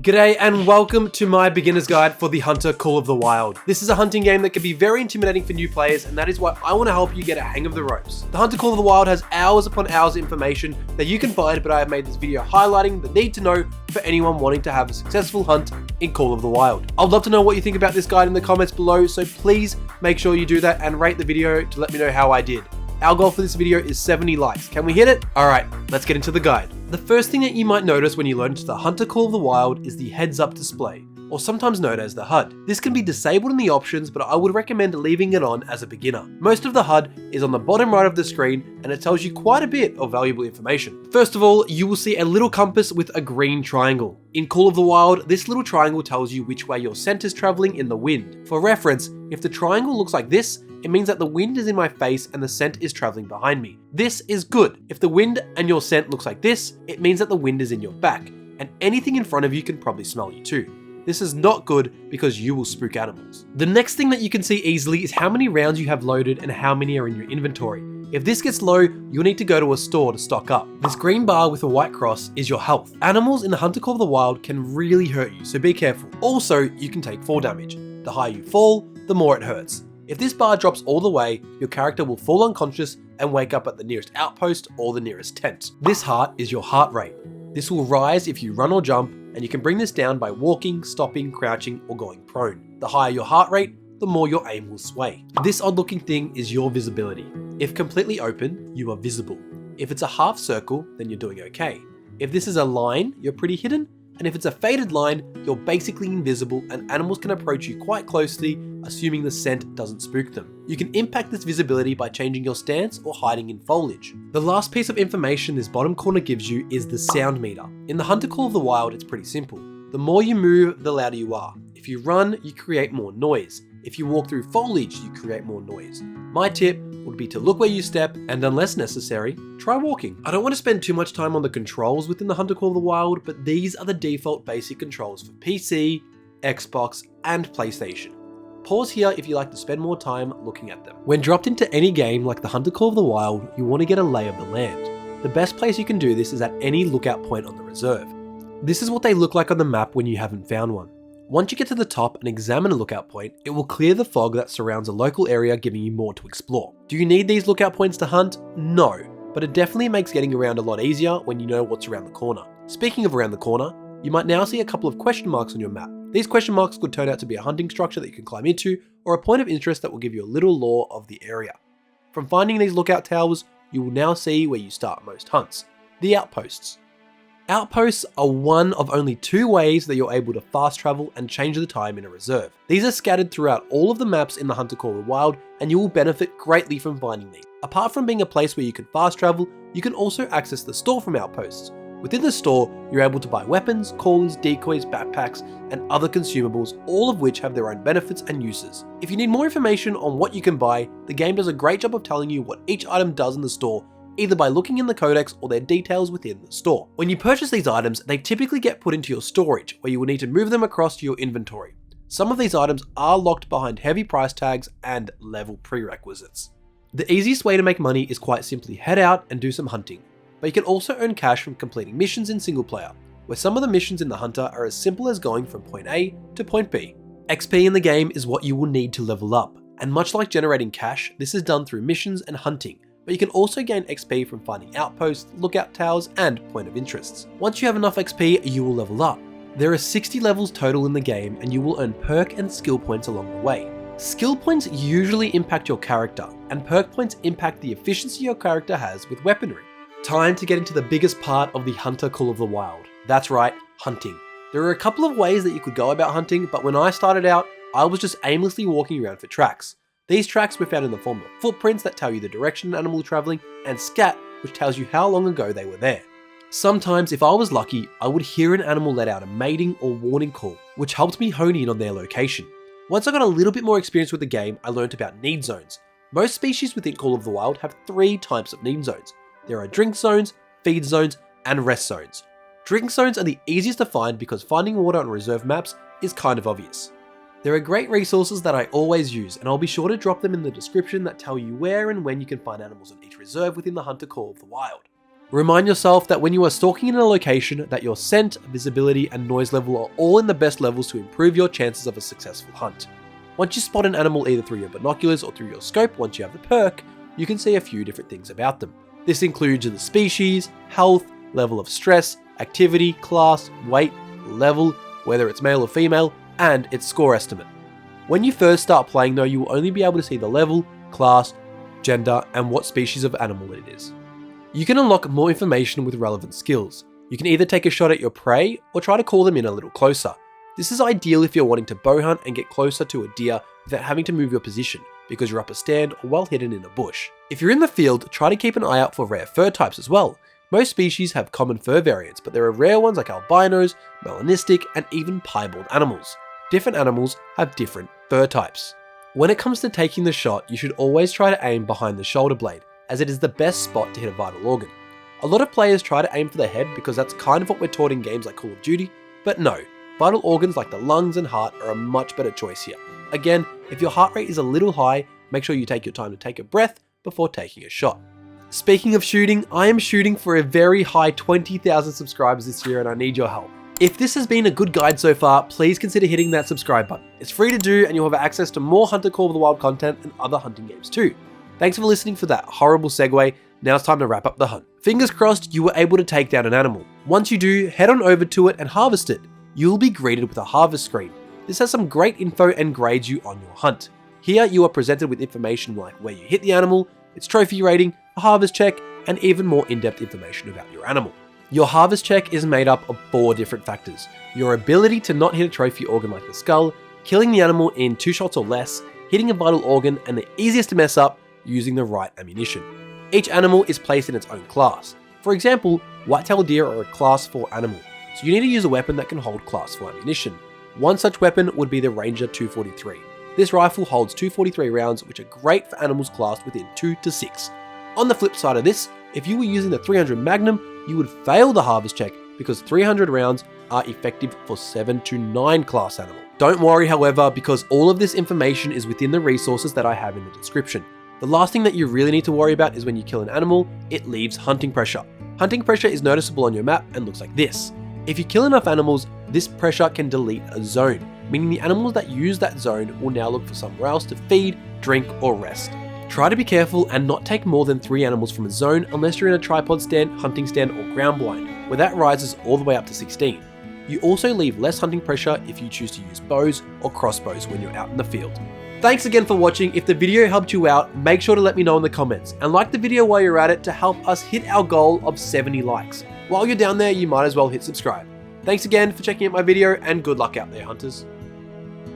G'day and welcome to my beginner's guide for The Hunter Call of the Wild. This is a hunting game that can be very intimidating for new players, and that is why I want to help you get a hang of the ropes. The Hunter Call of the Wild has hours upon hours of information that you can find, but I have made this video highlighting the need to know for anyone wanting to have a successful hunt in Call of the Wild. I'd love to know what you think about this guide in the comments below, so please make sure you do that and rate the video to let me know how I did. Our goal for this video is 70 likes. Can we hit it? Alright, let's get into the guide. The first thing that you might notice when you load into the Hunter Call of the Wild is the heads up display, or sometimes known as the HUD. This can be disabled in the options, but I would recommend leaving it on as a beginner. Most of the HUD is on the bottom right of the screen, and it tells you quite a bit of valuable information. First of all, you will see a little compass with a green triangle. In Call of the Wild, this little triangle tells you which way your scent is traveling in the wind. For reference, if the triangle looks like this, it means that the wind is in my face and the scent is traveling behind me. This is good. If the wind and your scent looks like this, it means that the wind is in your back, and anything in front of you can probably smell you too. This is not good because you will spook animals. The next thing that you can see easily is how many rounds you have loaded and how many are in your inventory. If this gets low, you'll need to go to a store to stock up. This green bar with a white cross is your health. Animals in the Hunter Call of the Wild can really hurt you, so be careful. Also, you can take fall damage. The higher you fall, the more it hurts. If this bar drops all the way, your character will fall unconscious and wake up at the nearest outpost or the nearest tent. This heart is your heart rate. This will rise if you run or jump, and you can bring this down by walking, stopping, crouching, or going prone. The higher your heart rate, the more your aim will sway. This odd looking thing is your visibility. If completely open, you are visible. If it's a half circle, then you're doing okay. If this is a line, you're pretty hidden. And if it's a faded line, you're basically invisible and animals can approach you quite closely, assuming the scent doesn't spook them. You can impact this visibility by changing your stance or hiding in foliage. The last piece of information this bottom corner gives you is the sound meter. In the Hunter Call of the Wild, it's pretty simple. The more you move, the louder you are. If you run, you create more noise. If you walk through foliage, you create more noise. My tip would be to look where you step, and unless necessary, try walking. I don't want to spend too much time on the controls within the Hunter Call of the Wild, but these are the default basic controls for PC, Xbox, and PlayStation. Pause here if you like to spend more time looking at them. When dropped into any game like the Hunter Call of the Wild, you want to get a lay of the land. The best place you can do this is at any lookout point on the reserve. This is what they look like on the map when you haven't found one. Once you get to the top and examine a lookout point, it will clear the fog that surrounds a local area, giving you more to explore. Do you need these lookout points to hunt? No, but it definitely makes getting around a lot easier when you know what's around the corner. Speaking of around the corner, you might now see a couple of question marks on your map. These question marks could turn out to be a hunting structure that you can climb into, or a point of interest that will give you a little lore of the area. From finding these lookout towers, you will now see where you start most hunts: the outposts. Outposts are one of only two ways that you're able to fast travel and change the time in a reserve. These are scattered throughout all of the maps in the Hunter Call of the Wild, and you will benefit greatly from finding these. Apart from being a place where you can fast travel, you can also access the store from outposts. Within the store, you're able to buy weapons, callers, decoys, backpacks, and other consumables, all of which have their own benefits and uses. If you need more information on what you can buy, the game does a great job of telling you what each item does in the store, either by looking in the codex or their details within the store. When you purchase these items, they typically get put into your storage, where you will need to move them across to your inventory. Some of these items are locked behind heavy price tags and level prerequisites. The easiest way to make money is quite simply head out and do some hunting, but you can also earn cash from completing missions in single player, where some of the missions in the Hunter are as simple as going from point A to point B. XP in the game is what you will need to level up, and much like generating cash, this is done through missions and hunting. But you can also gain XP from finding outposts, lookout towers, and point of interests. Once you have enough XP, you will level up. There are 60 levels total in the game, and you will earn perk and skill points along the way. Skill points usually impact your character, and perk points impact the efficiency your character has with weaponry. Time to get into the biggest part of the Hunter Call of the Wild. That's right, hunting. There are a couple of ways that you could go about hunting, but when I started out, I was just aimlessly walking around for tracks. These tracks were found in the form of footprints that tell you the direction an animal is traveling, and scat, which tells you how long ago they were there. Sometimes, if I was lucky, I would hear an animal let out a mating or warning call, which helped me hone in on their location. Once I got a little bit more experience with the game, I learned about need zones. Most species within Call of the Wild have 3 types of need zones. There are drink zones, feed zones, and rest zones. Drink zones are the easiest to find because finding water on reserve maps is kind of obvious. There are great resources that I always use, and I'll be sure to drop them in the description that tell you where and when you can find animals on each reserve within the Hunter Call of the Wild. Remind yourself that when you are stalking in a location that your scent, visibility, and noise level are all in the best levels to improve your chances of a successful hunt. Once you spot an animal either through your binoculars or through your scope once you have the perk, you can see a few different things about them. This includes the species, health, level of stress, activity, class, weight, level, whether it's male or female, and its score estimate. When you first start playing though, you will only be able to see the level, class, gender, and what species of animal it is. You can unlock more information with relevant skills. You can either take a shot at your prey or try to call them in a little closer. This is ideal if you're wanting to bow hunt and get closer to a deer without having to move your position because you're up a stand or well hidden in a bush. If you're in the field, try to keep an eye out for rare fur types as well. Most species have common fur variants, but there are rare ones like albinos, melanistic, and even piebald animals. Different animals have different fur types. When it comes to taking the shot, you should always try to aim behind the shoulder blade, as it is the best spot to hit a vital organ. A lot of players try to aim for the head because that's kind of what we're taught in games like Call of Duty, but no, vital organs like the lungs and heart are a much better choice here. Again, if your heart rate is a little high, make sure you take your time to take a breath before taking a shot. Speaking of shooting, I am shooting for a very high 20,000 subscribers this year and I need your help. If this has been a good guide so far, please consider hitting that subscribe button. It's free to do and you'll have access to more Hunter Call of the Wild content and other hunting games too. Thanks for listening for that horrible segue. Now it's time to wrap up the hunt. Fingers crossed you were able to take down an animal. Once you do, head on over to it and harvest it. You will be greeted with a harvest screen. This has some great info and grades you on your hunt. Here you are presented with information like where you hit the animal, its trophy rating, a harvest check, and even more in-depth information about your animal. Your harvest check is made up of 4 different factors. Your ability to not hit a trophy organ like the skull, killing the animal in 2 shots or less, hitting a vital organ, and the easiest to mess up, using the right ammunition. Each animal is placed in its own class. For example, white-tailed deer are a class 4 animal, so you need to use a weapon that can hold class 4 ammunition. One such weapon would be the Ranger 243. This rifle holds 243 rounds, which are great for animals classed within 2 to 6. On the flip side of this, if you were using the 300 Magnum, you would fail the harvest check because 300 rounds are effective for 7 to 9 class animal. Don't worry, however, because all of this information is within the resources that I have in the description. The last thing that you really need to worry about is when you kill an animal, it leaves hunting pressure. Hunting pressure is noticeable on your map and looks like this. If you kill enough animals, this pressure can delete a zone, meaning the animals that use that zone will now look for somewhere else to feed, drink, or rest. Try to be careful and not take more than 3 animals from a zone unless you're in a tripod stand, hunting stand, or ground blind, where that rises all the way up to 16. You also leave less hunting pressure if you choose to use bows or crossbows when you're out in the field. Thanks again for watching. If the video helped you out, make sure to let me know in the comments and like the video while you're at it to help us hit our goal of 70 likes. While you're down there, you might as well hit subscribe. Thanks again for checking out my video and good luck out there, hunters.